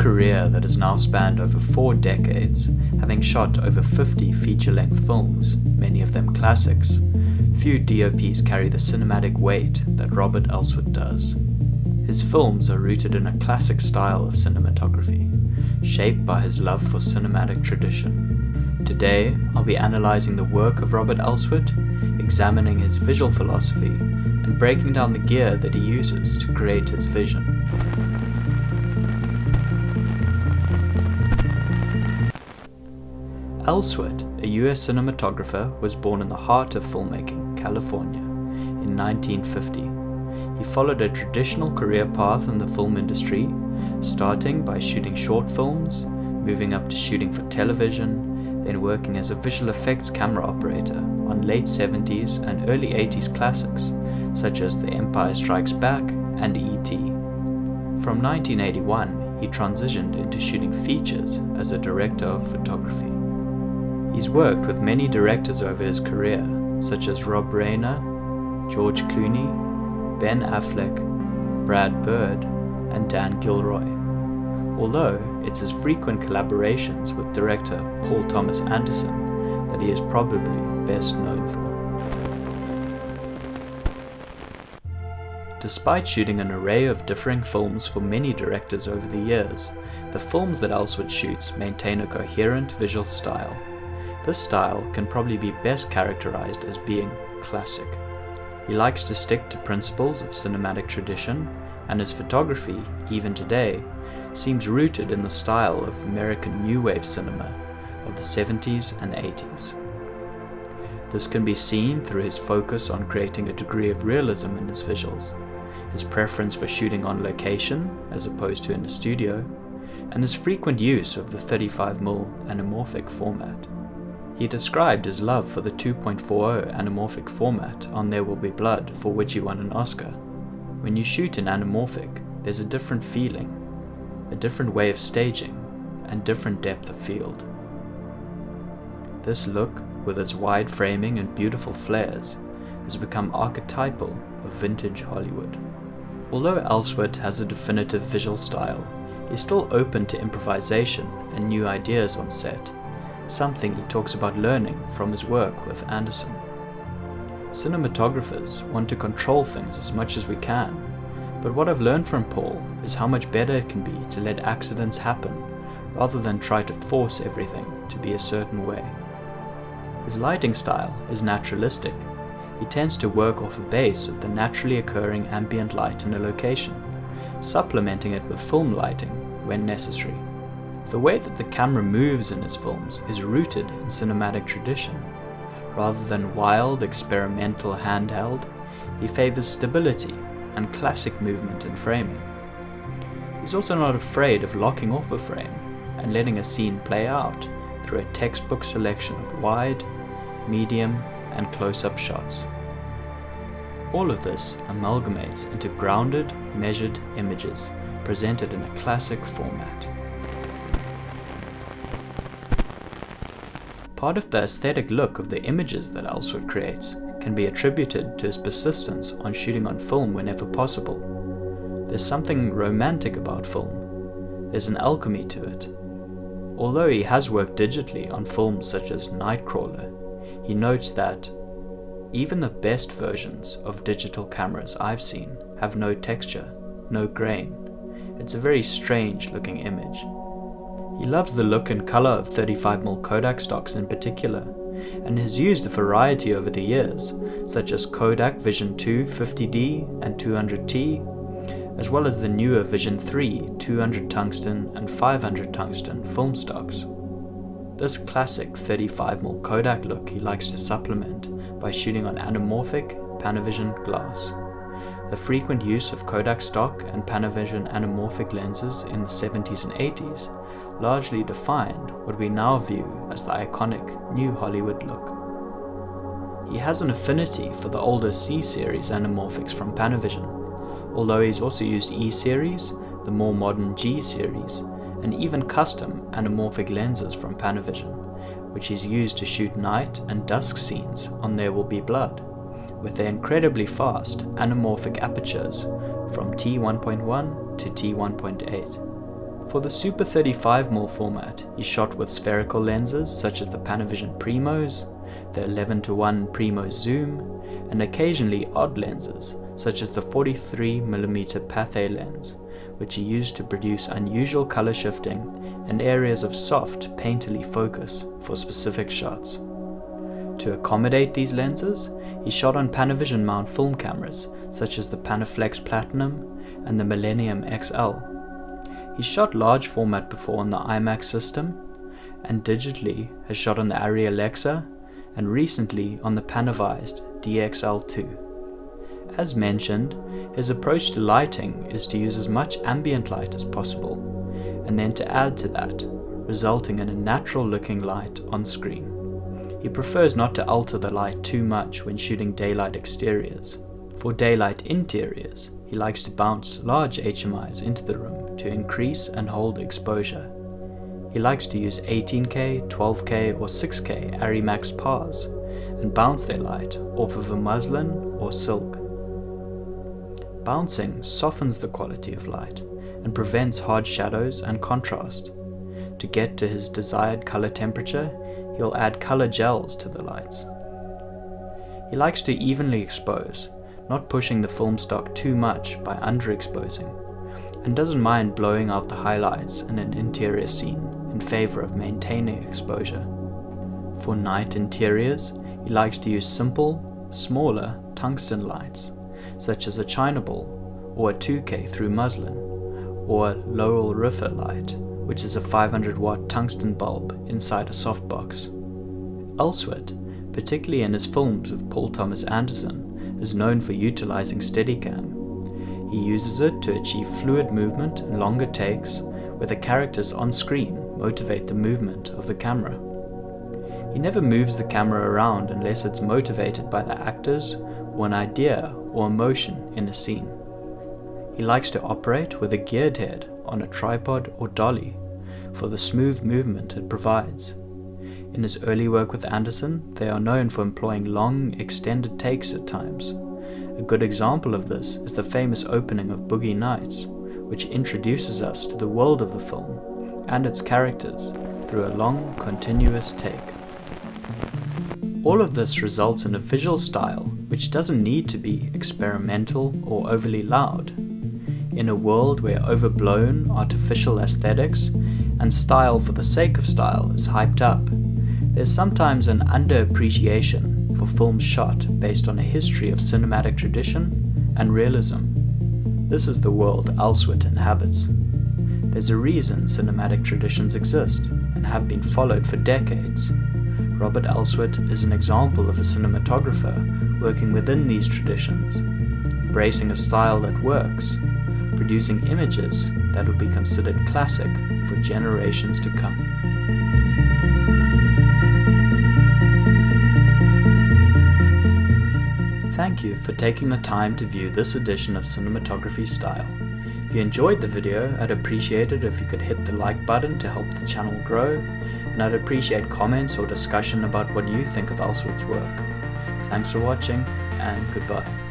career that has now spanned over 4 decades, having shot over 50 feature-length films, many of them classics, few DOPs carry the cinematic weight that Robert Elswit does. His films are rooted in a classic style of cinematography, shaped by his love for cinematic tradition. Today, I'll be analyzing the work of Robert Elswit, examining his visual philosophy, and breaking down the gear that he uses to create his vision. Elswit, a US cinematographer, was born in the heart of filmmaking, California, in 1950. He followed a traditional career path in the film industry, starting by shooting short films, moving up to shooting for television, then working as a visual effects camera operator on late 70s and early 80s classics, such as The Empire Strikes Back and E.T. From 1981, he transitioned into shooting features as a director of photography. He's worked with many directors over his career, such as Rob Reiner, George Clooney, Ben Affleck, Brad Bird, and Dan Gilroy, although it's his frequent collaborations with director Paul Thomas Anderson that he is probably best known for. Despite shooting an array of differing films for many directors over the years, the films that Elswit shoots maintain a coherent visual style. This style can probably be best characterized as being classic. He likes to stick to principles of cinematic tradition, and his photography, even today, seems rooted in the style of American New Wave cinema of the 70s and 80s. This can be seen through his focus on creating a degree of realism in his visuals, his preference for shooting on location as opposed to in a studio, and his frequent use of the 35mm anamorphic format. He described his love for the 2.40 anamorphic format on There Will Be Blood, for which he won an Oscar. When you shoot in anamorphic, there's a different feeling, a different way of staging, and different depth of field. This look, with its wide framing and beautiful flares, has become archetypal of vintage Hollywood. Although Elswit has a definitive visual style, he's still open to improvisation and new ideas on set, something he talks about learning from his work with Anderson. Cinematographers want to control things as much as we can, but what I've learned from Paul is how much better it can be to let accidents happen rather than try to force everything to be a certain way. His lighting style is naturalistic. He tends to work off a base of the naturally occurring ambient light in a location, supplementing it with film lighting when necessary. The way that the camera moves in his films is rooted in cinematic tradition. Rather than wild, experimental handheld, he favors stability and classic movement in framing. He's also not afraid of locking off a frame and letting a scene play out through a textbook selection of wide, medium, and close-up shots. All of this amalgamates into grounded, measured images presented in a classic format. Part of the aesthetic look of the images that Elswit creates can be attributed to his persistence on shooting on film whenever possible. There's something romantic about film. There's an alchemy to it. Although he has worked digitally on films such as Nightcrawler, he notes that even the best versions of digital cameras I've seen have no texture, no grain. It's a very strange looking image. He loves the look and color of 35mm Kodak stocks in particular, and has used a variety over the years, such as Kodak Vision 2 50D and 200T, as well as the newer Vision 3 200 tungsten and 500 tungsten film stocks. This classic 35mm Kodak look he likes to supplement by shooting on anamorphic Panavision glass. The frequent use of Kodak stock and Panavision anamorphic lenses in the 70s and 80s largely defined what we now view as the iconic New Hollywood look. He has an affinity for the older C-series anamorphics from Panavision, although he's also used E-series, the more modern G-series, and even custom anamorphic lenses from Panavision, which he's used to shoot night and dusk scenes on There Will Be Blood, with their incredibly fast anamorphic apertures from T1.1 to T1.8. For the Super 35mm format, he shot with spherical lenses such as the Panavision Primos, the 11:1 Primo zoom, and occasionally odd lenses such as the 43mm Pathé lens, which he used to produce unusual color shifting and areas of soft, painterly focus for specific shots. To accommodate these lenses, he shot on Panavision mount film cameras such as the Panaflex Platinum and the Millennium XL. He shot large format before on the IMAX system, and digitally has shot on the Arri Alexa and recently on the Panavised DXL2. As mentioned, his approach to lighting is to use as much ambient light as possible, and then to add to that, resulting in a natural looking light on screen. He prefers not to alter the light too much when shooting daylight exteriors. For daylight interiors, he likes to bounce large HMIs into the room to increase and hold exposure. He likes to use 18K, 12K or 6K Arri Max PARs and bounce their light off of a muslin or silk. Bouncing softens the quality of light and prevents hard shadows and contrast. To get to his desired color temperature, he'll add color gels to the lights. He likes to evenly expose, not pushing the film stock too much by underexposing, and doesn't mind blowing out the highlights in an interior scene in favor of maintaining exposure. For night interiors, he likes to use simple, smaller tungsten lights, such as a China ball or a 2K through muslin, or a Lowell Riffer light, which is a 500-watt tungsten bulb inside a softbox. Elswit, particularly in his films with Paul Thomas Anderson, is known for utilizing Steadicam. He uses it to achieve fluid movement and longer takes, where the characters on screen motivate the movement of the camera. He never moves the camera around unless it's motivated by the actors or an idea or emotion in a scene. He likes to operate with a geared head on a tripod or dolly for the smooth movement it provides. In his early work with Anderson, they are known for employing long, extended takes at times. A good example of this is the famous opening of Boogie Nights, which introduces us to the world of the film and its characters through a long, continuous take. All of this results in a visual style which doesn't need to be experimental or overly loud. In a world where overblown, artificial aesthetics and style for the sake of style is hyped up, there's sometimes an underappreciation for films shot based on a history of cinematic tradition and realism. This is the world Elswit inhabits. There's a reason cinematic traditions exist and have been followed for decades. Robert Elswit is an example of a cinematographer working within these traditions, embracing a style that works, producing images that will be considered classic for generations to come. Thank you for taking the time to view this edition of Cinematography Style. If you enjoyed the video, I'd appreciate it if you could hit the like button to help the channel grow, and I'd appreciate comments or discussion about what you think of Elswit's work. Thanks for watching, and goodbye.